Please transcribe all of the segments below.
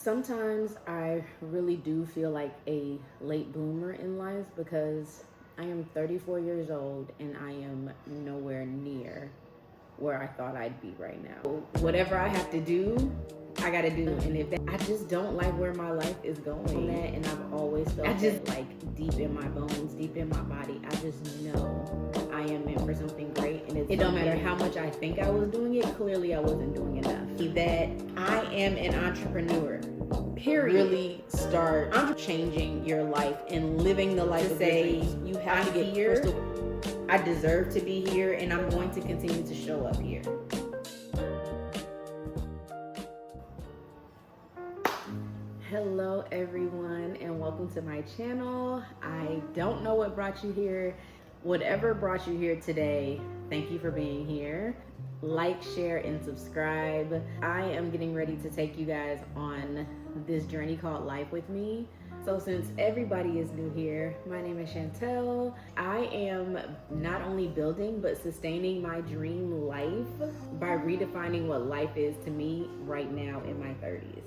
Sometimes I really do feel like a late bloomer in life because I am 34 years old and I am nowhere near where I thought I'd be right now. Whatever I have to do, I gotta do. And if that, I just don't like where my life is going. And I've always felt that, like, deep in my bones, deep in my body, I just know I am meant for something great. And it don't matter how much I think I was doing it, clearly I wasn't doing enough. That I am an entrepreneur. Period. Really start changing your life and living the life of your dreams. You have to get here. I deserve to be here, and I'm going to continue to show up here. Hello everyone, and welcome to my channel. I don't know what brought you here. Whatever brought you here today, thank you for being here. Like, share, and subscribe. I am getting ready to take you guys on this journey called life with me. So since everybody is new here, my name is Chantelle. I am not only building but sustaining my dream life by redefining what life is to me right now in my 30s.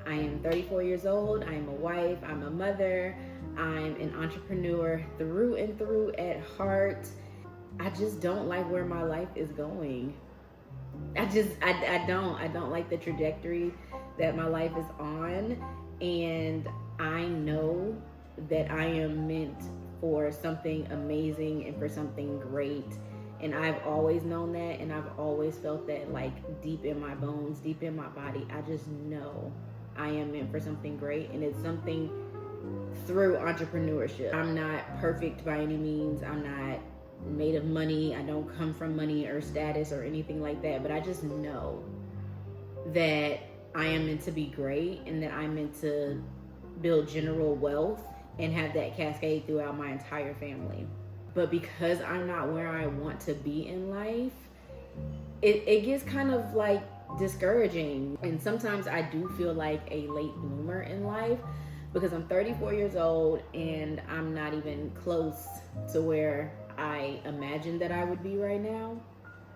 I am 34 years old. I am a wife. I'm a mother. I'm an entrepreneur through and through at heart. I just don't like where my life is going. I don't like the trajectory that my life is on. And I know that I am meant for something amazing and for something great. And I've always known that, and I've always felt that, like, deep in my bones, deep in my body. I just know I am meant for something great, and it's something through entrepreneurship. I'm not perfect by any means. I'm not made of money. I don't come from money or status or anything like that, but I just know that I am meant to be great and that I'm meant to build general wealth and have that cascade throughout my entire family. But because I'm not where I want to be in life, it gets kind of like discouraging. And sometimes I do feel like a late bloomer in life because I'm 34 years old and I'm not even close to where I imagined that I would be right now.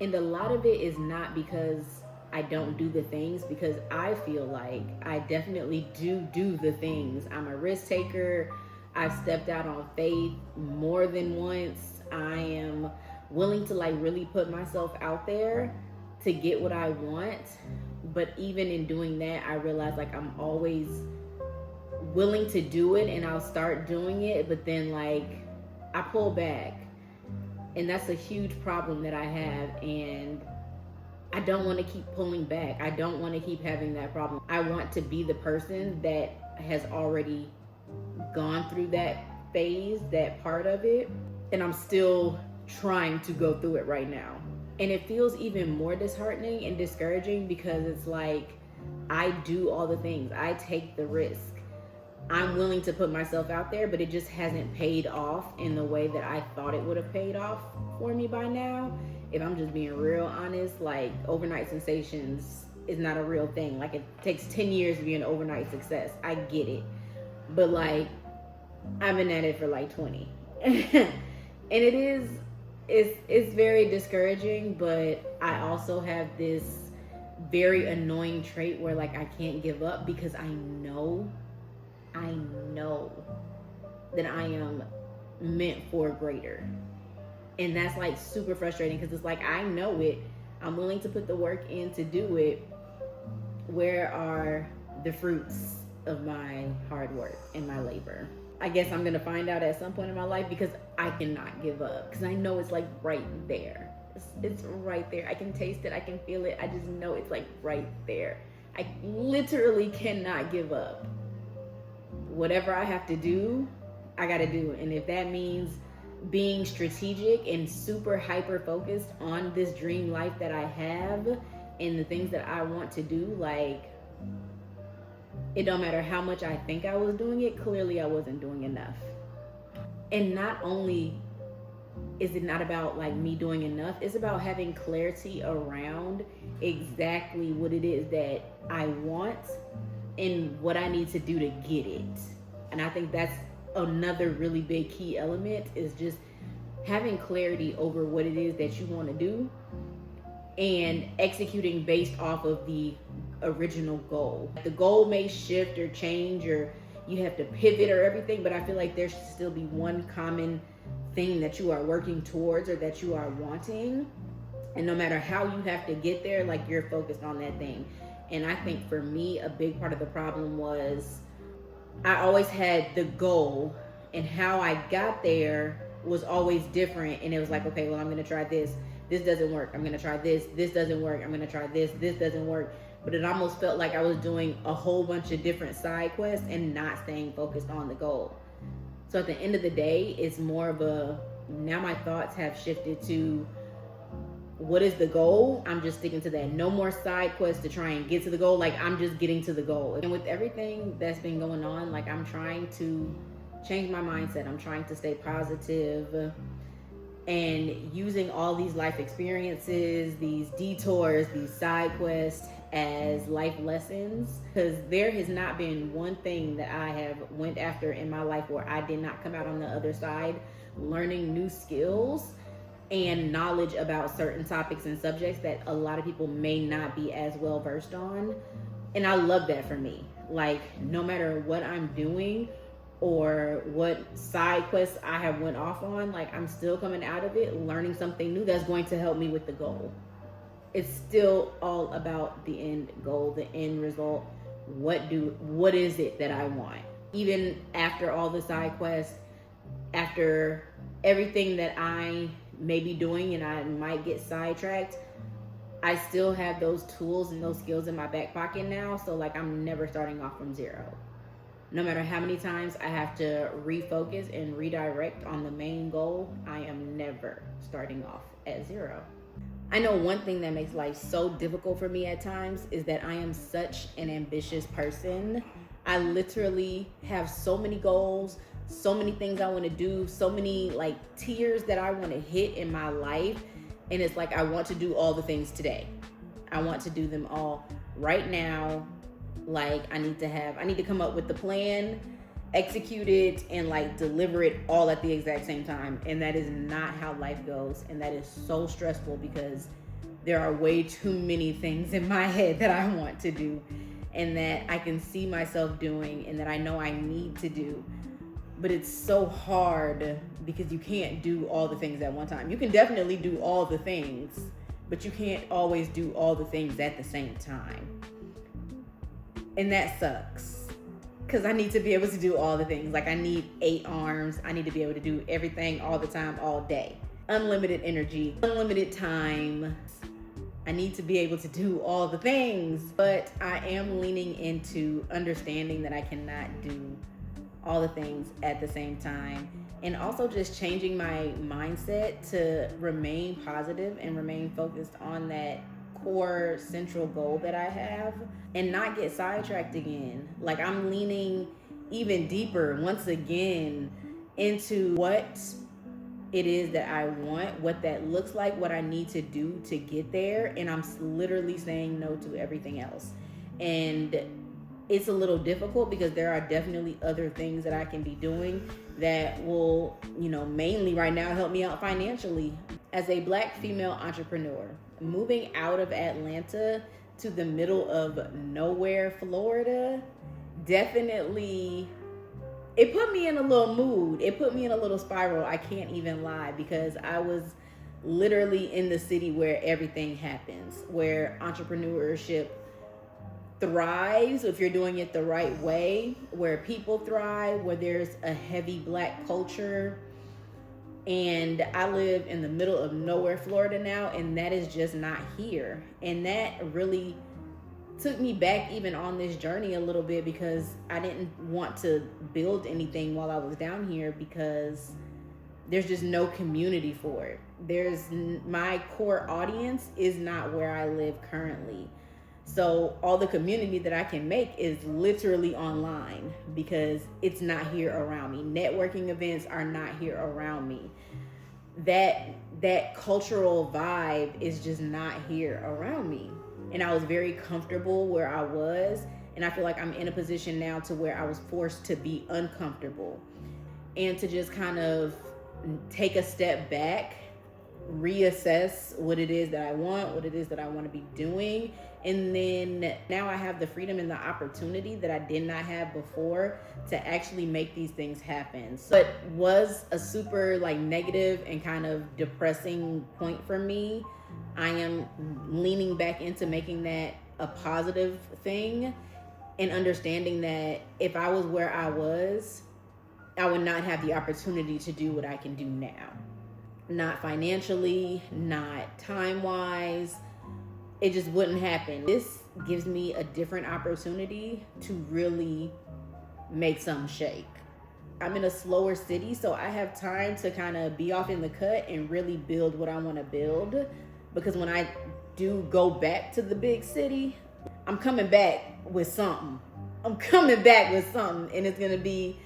And a lot of it is not because I don't do the things, because I feel like I definitely do the things. I'm a risk taker. I've stepped out on faith more than once. I am willing to, like, really put myself out there to get what I want. But even in doing that, I realize, like, I'm always willing to do it and I'll start doing it, but then, like, I pull back. And that's a huge problem that I have, and I don't want to keep pulling back. I don't want to keep having that problem. I want to be the person that has already gone through that phase, that part of it, and I'm still trying to go through it right now. And it feels even more disheartening and discouraging because it's like I do all the things. I take the risk. I'm willing to put myself out there, but it just hasn't paid off in the way that I thought it would have paid off for me by now. If I'm just being real honest, like, overnight sensations is not a real thing. Like, it takes 10 years to be an overnight success. I get it. But, like, I've been at it for like 20. And it's very discouraging, but I also have this very annoying trait where, like, I can't give up because I know that I am meant for greater. And that's, like, super frustrating because it's like, I know it. I'm willing to put the work in to do it. Where are the fruits of my hard work and my labor? I guess I'm going to find out at some point in my life because I cannot give up. Because I know it's, like, right there. It's right there. I can taste it. I can feel it. I just know it's, like, right there. I literally cannot give up. Whatever I have to do, I got to do. And if that means being strategic and super hyper focused on this dream life that I have and the things that I want to do, like, it don't matter how much I think I was doing it, clearly I wasn't doing enough. And not only is it not about, like, me doing enough, it's about having clarity around exactly what it is that I want and what I need to do to get it. And I think that's another really big key element, is just having clarity over what it is that you want to do and executing based off of the original goal. The goal may shift or change, or you have to pivot or everything, but I feel like there should still be one common thing that you are working towards or that you are wanting. And no matter how you have to get there, like, you're focused on that thing. And I think for me, a big part of the problem was I always had the goal, and how I got there was always different. And it was like, okay, well, I'm going to try this. This doesn't work. I'm going to try this. This doesn't work. I'm going to try this. This doesn't work. But it almost felt like I was doing a whole bunch of different side quests and not staying focused on the goal. So at the end of the day, it's more of a, now my thoughts have shifted to, what is the goal? I'm just sticking to that. No more side quests to try and get to the goal. Like, I'm just getting to the goal. And with everything that's been going on, like, I'm trying to change my mindset. I'm trying to stay positive, and using all these life experiences, these detours, these side quests as life lessons. Because there has not been one thing that I have went after in my life where I did not come out on the other side learning new skills and knowledge about certain topics and subjects that a lot of people may not be as well versed on. And I love that for me. Like, no matter what I'm doing or what side quests I have went off on, like, I'm still coming out of it learning something new that's going to help me with the goal. It's still all about the end goal, the end result. What is it that I want? Even after all the side quests, after everything that I may be doing and I might get sidetracked, I still have those tools and those skills in my back pocket now. So, like, I'm never starting off from zero. No matter how many times I have to refocus and redirect on the main goal, I am never starting off at zero. I know one thing that makes life so difficult for me at times is that I am such an ambitious person. I literally have so many goals, so many things I want to do, so many, like, tiers that I want to hit in my life. And it's like, I want to do all the things today. I want to do them all right now. Like, I need to come up with the plan, execute it, and, like, deliver it all at the exact same time. And that is not how life goes. And that is so stressful because there are way too many things in my head that I want to do and that I can see myself doing and that I know I need to do. But it's so hard because you can't do all the things at one time. You can definitely do all the things, but you can't always do all the things at the same time. And that sucks because I need to be able to do all the things. Like, I need 8 arms. I need to be able to do everything all the time, all day. Unlimited energy, unlimited time. I need to be able to do all the things, but I am leaning into understanding that I cannot do all the things at the same time, and also just changing my mindset to remain positive and remain focused on that core central goal that I have and not get sidetracked again. Like, I'm leaning even deeper once again into what it is that I want, what that looks like, what I need to do to get there, and I'm literally saying no to everything else. And it's a little difficult because there are definitely other things that I can be doing that will, mainly right now help me out financially. As a Black female entrepreneur, moving out of Atlanta to the middle of nowhere, Florida, definitely, it put me in a little mood. It put me in a little spiral. I can't even lie, because I was literally in the city where everything happens, where entrepreneurship thrives if you're doing it the right way, where people thrive, where there's a heavy Black culture. And I live in the middle of nowhere, Florida now, and that is just not here. And that really took me back even on this journey a little bit, because I didn't want to build anything while I was down here because there's just no community for it. My core audience is not where I live currently. So all the community that I can make is literally online because it's not here around me. Networking events are not here around me. That cultural vibe is just not here around me. And I was very comfortable where I was. And I feel like I'm in a position now to where I was forced to be uncomfortable and to just kind of take a step back reassess what it is that I want, what it is that I want to be doing. And then now I have the freedom and the opportunity that I did not have before to actually make these things happen. So it was a super like negative and kind of depressing point for me. I am leaning back into making that a positive thing and understanding that if I was where I was, I would not have the opportunity to do what I can do now. Not financially, not time-wise. It just wouldn't happen. This gives me a different opportunity to really make some shake. I'm in a slower city, so I have time to kind of be off in the cut and really build what I want to build. Because when I do go back to the big city, I'm coming back with something. And it's going to be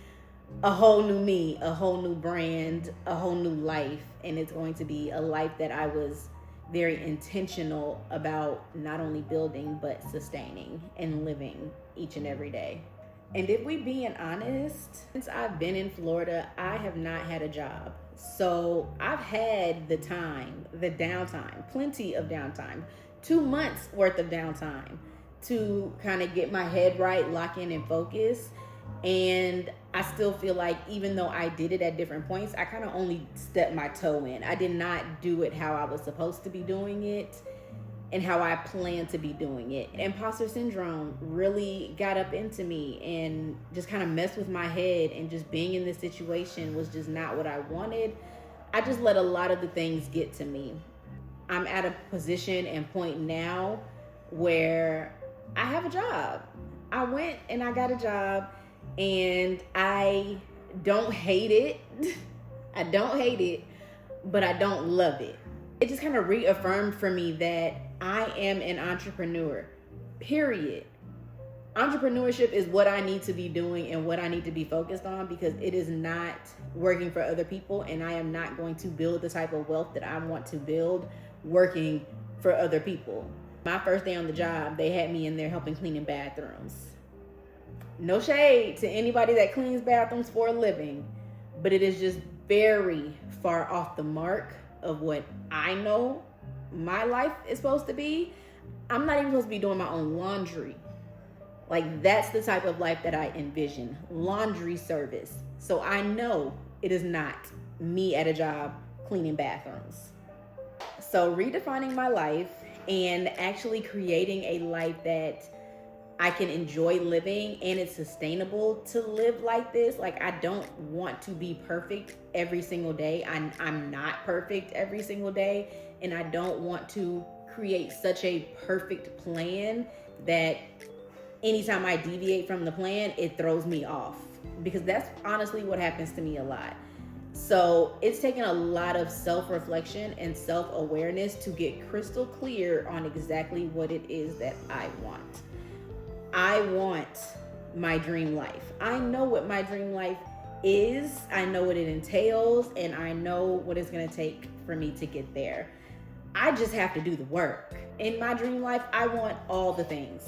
a whole new me, a whole new brand, a whole new life. And it's going to be a life that I was very intentional about not only building, but sustaining and living each and every day. And if we being honest, since I've been in Florida, I have not had a job. So I've had the time, the downtime, plenty of downtime, 2 months worth of downtime to kind of get my head right, lock in and focus. And I still feel like even though I did it at different points, I kind of only stepped my toe in. I did not do it how I was supposed to be doing it and how I planned to be doing it. Imposter syndrome really got up into me and just kind of messed with my head, and just being in this situation was just not what I wanted. I just let a lot of the things get to me. I'm at a position and point now where I have a job. I went and I got a job, and I don't hate it. I don't hate it, but I don't love it. It just kind of reaffirmed for me that I am an entrepreneur, period. Entrepreneurship is what I need to be doing and what I need to be focused on, because it is not working for other people, and I am not going to build the type of wealth that I want to build working for other people. My first day on the job, they had me in there helping cleaning bathrooms. No shade to anybody that cleans bathrooms for a living, but it is just very far off the mark of what I know my life is supposed to be. I'm not even supposed to be doing my own laundry. Like, that's the type of life that I envision, laundry service. So I know it is not me at a job cleaning bathrooms. So redefining my life and actually creating a life that I can enjoy living, and it's sustainable to live like this. Like, I don't want to be perfect every single day. I'm not perfect every single day, and I don't want to create such a perfect plan that anytime I deviate from the plan, it throws me off, because that's honestly what happens to me a lot. So it's taken a lot of self-reflection and self-awareness to get crystal clear on exactly what it is that I want. I want my dream life. I know what my dream life is. I know what it entails, and I know what it's going to take for me to get there. I just have to do the work. In my dream life, I want all the things.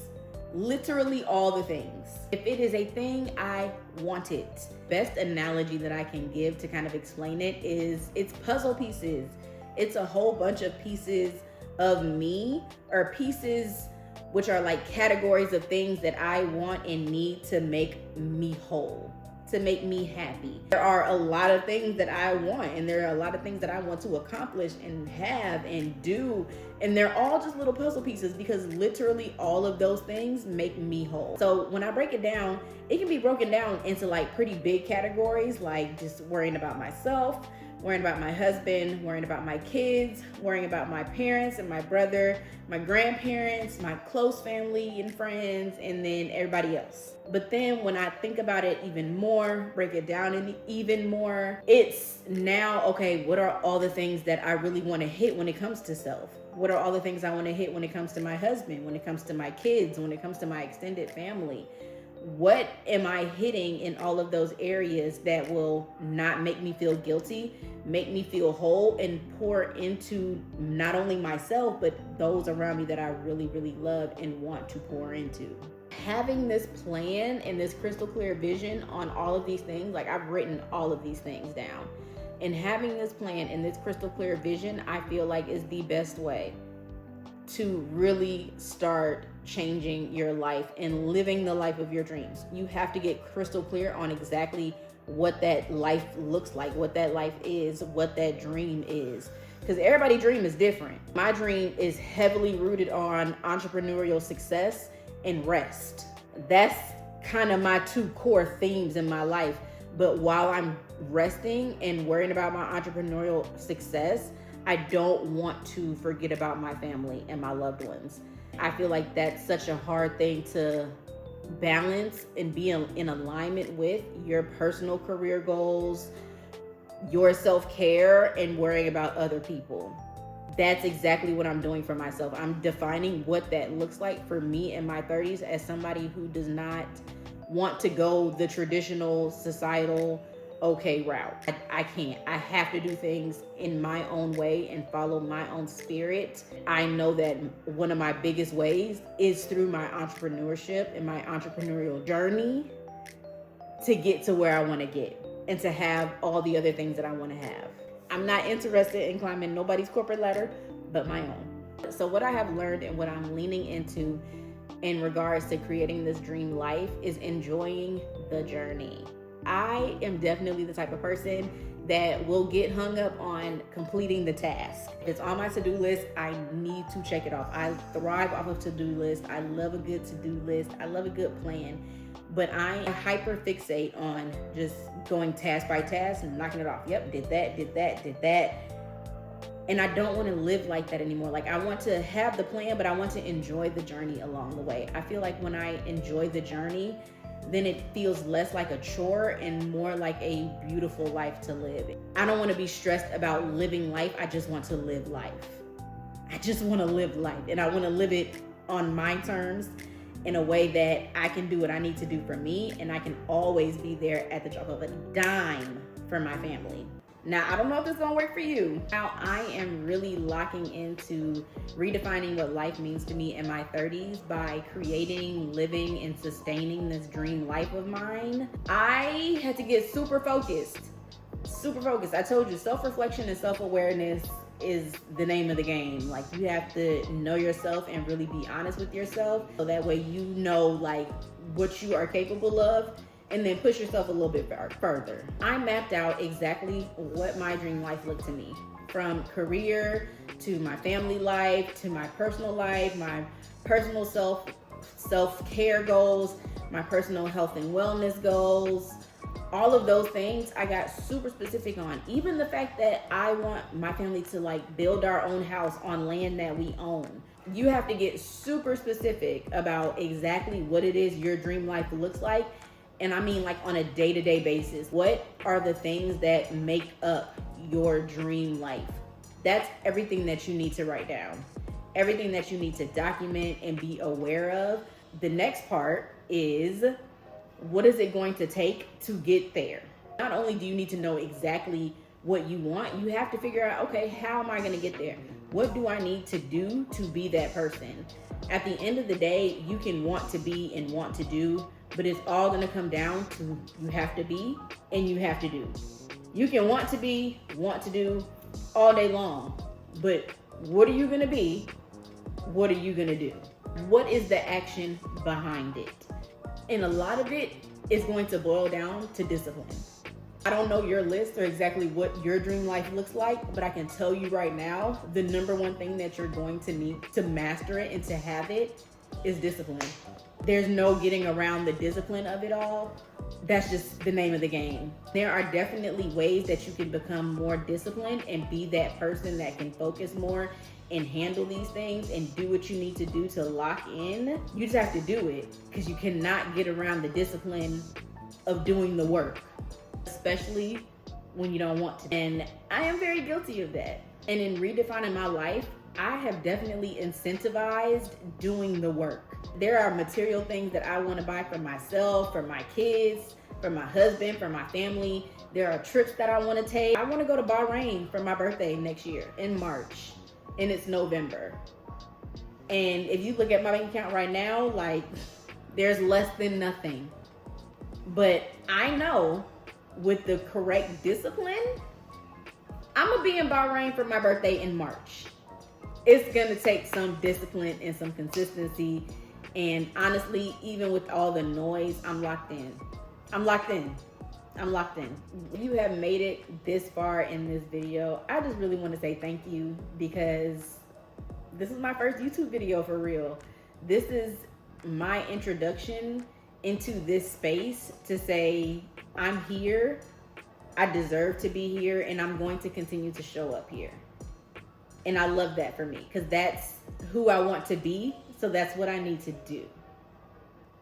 Literally all the things. If it is a thing, I want it. Best analogy that I can give to kind of explain it is, it's puzzle pieces. It's a whole bunch of pieces of me, or pieces which are like categories of things that I want and need to make me whole, to make me happy. There are a lot of things that I want, and there are a lot of things that I want to accomplish and have and do, and they're all just little puzzle pieces, because literally all of those things make me whole. So when I break it down, it can be broken down into like pretty big categories, like just worrying about myself, worrying about my husband, worrying about my kids, worrying about my parents and my brother, my grandparents, my close family and friends, and then everybody else. But then when I think about it even more, break it down even more, it's now, okay, what are all the things that I really want to hit when it comes to self? What are all the things I want to hit when it comes to my husband, when it comes to my kids, when it comes to my extended family? What am I hitting in all of those areas that will not make me feel guilty, make me feel whole, and pour into not only myself, but those around me that I really, really love and want to pour into? Having this plan and this crystal clear vision on all of these things, like I've written all of these things down. And having this plan and this crystal clear vision, I feel like is the best way to really start changing your life and living the life of your dreams. You have to get crystal clear on exactly what that life looks like, what that life is, what that dream is. Because everybody's dream is different. My dream is heavily rooted on entrepreneurial success and rest. That's kind of my two core themes in my life. But while I'm resting and worrying about my entrepreneurial success, I don't want to forget about my family and my loved ones. I feel like that's such a hard thing to balance and be in alignment with your personal career goals, your self-care, and worrying about other people. That's exactly what I'm doing for myself. I'm defining what that looks like for me in my 30s as somebody who does not want to go the traditional societal route. I can't. I have to do things in my own way and follow my own spirit. I know that one of my biggest ways is through my entrepreneurship and my entrepreneurial journey to get to where I want to get and to have all the other things that I want to have. I'm not interested in climbing nobody's corporate ladder but my own. So what I have learned and what I'm leaning into in regards to creating this dream life is enjoying the journey. I am definitely the type of person that will get hung up on completing the task. If it's on my to-do list, I need to check it off. I thrive off of to-do lists. I love a good to-do list. I love a good plan. But I hyper fixate on just going task by task and knocking it off. Yep, did that. And I don't want to live like that anymore. Like, I want to have the plan, but I want to enjoy the journey along the way. I feel like when I enjoy the journey, then it feels less like a chore and more like a beautiful life to live. I don't want to be stressed about living life. I just want to live life. I just want to live life, and I want to live it on my terms in a way that I can do what I need to do for me, and I can always be there at the drop of a dime for my family. Now, I don't know if this is gonna work for you. Now, I am really locking into redefining what life means to me in my 30s by creating, living, and sustaining this dream life of mine. I had to get super focused. I told you, self-reflection and self-awareness is the name of the game. Like, you have to know yourself and really be honest with yourself, so that way you know like what you are capable of, and then push yourself a little bit further. I mapped out exactly what my dream life looked to me, from career to my family life to my personal life, my personal self-care goals, my personal health and wellness goals. All of those things I got super specific on. Even the fact that I want my family to like build our own house on land that we own. You have to get super specific about exactly what it is your dream life looks like. And I mean, like, on a day-to-day basis. What are the things that make up your dream life? That's everything that you need to write down. Everything that you need to document and be aware of. The next part is, what is it going to take to get there? Not only do you need to know exactly what you want, you have to figure out, okay, how am I going to get there? What do I need to do to be that person? At the end of the day, you can want to be and want to do, but it's all going to come down to you have to be and you have to do. You can want to be, want to do all day long, but what are you going to be? What are you going to do? What is the action behind it? And a lot of it is going to boil down to discipline. I don't know your list or exactly what your dream life looks like, but I can tell you right now, the number one thing that you're going to need to master it and to have it is discipline. There's no getting around the discipline of it all. That's just the name of the game. There are definitely ways that you can become more disciplined and be that person that can focus more and handle these things and do what you need to do to lock in. You just have to do it, because you cannot get around the discipline of doing the work, especially when you don't want to. And I am very guilty of that. And in redefining my life, I have definitely incentivized doing the work. There are material things that I want to buy for myself, for my kids, for my husband, for my family. There are trips that I want to take. I want to go to Bahrain for my birthday next year in March, and it's November. And if you look at my bank account right now, like, there's less than nothing. But I know with the correct discipline, I'm gonna be in Bahrain for my birthday in March. It's gonna take some discipline and some consistency. And honestly, even with all the noise, I'm locked in. I'm locked in. I'm locked in. If you have made it this far in this video, I just really want to say thank you, because this is my first YouTube video for real. This is my introduction into this space to say, I'm here, I deserve to be here, and I'm going to continue to show up here. And I love that for me, because that's who I want to be. So that's what I need to do.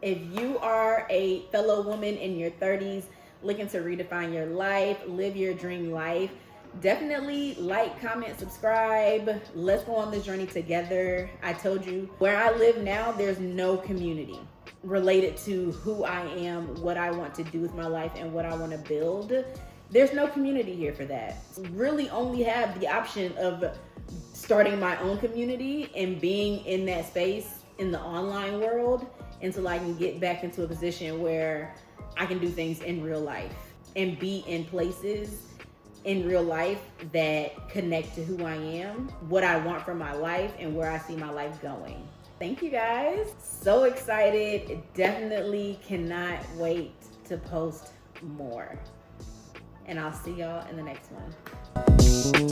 If you are a fellow woman in your 30s looking to redefine your life, live your dream life, definitely like, comment, subscribe. Let's go on this journey together. I told you, where I live now, there's no community related to who I am, what I want to do with my life, and what I want to build. There's no community here for that. Really only have the option of starting my own community and being in that space in the online world until I can get back into a position where I can do things in real life and be in places in real life that connect to who I am, what I want from my life, and where I see my life going. Thank you guys. So excited. Definitely cannot wait to post more. And I'll see y'all in the next one.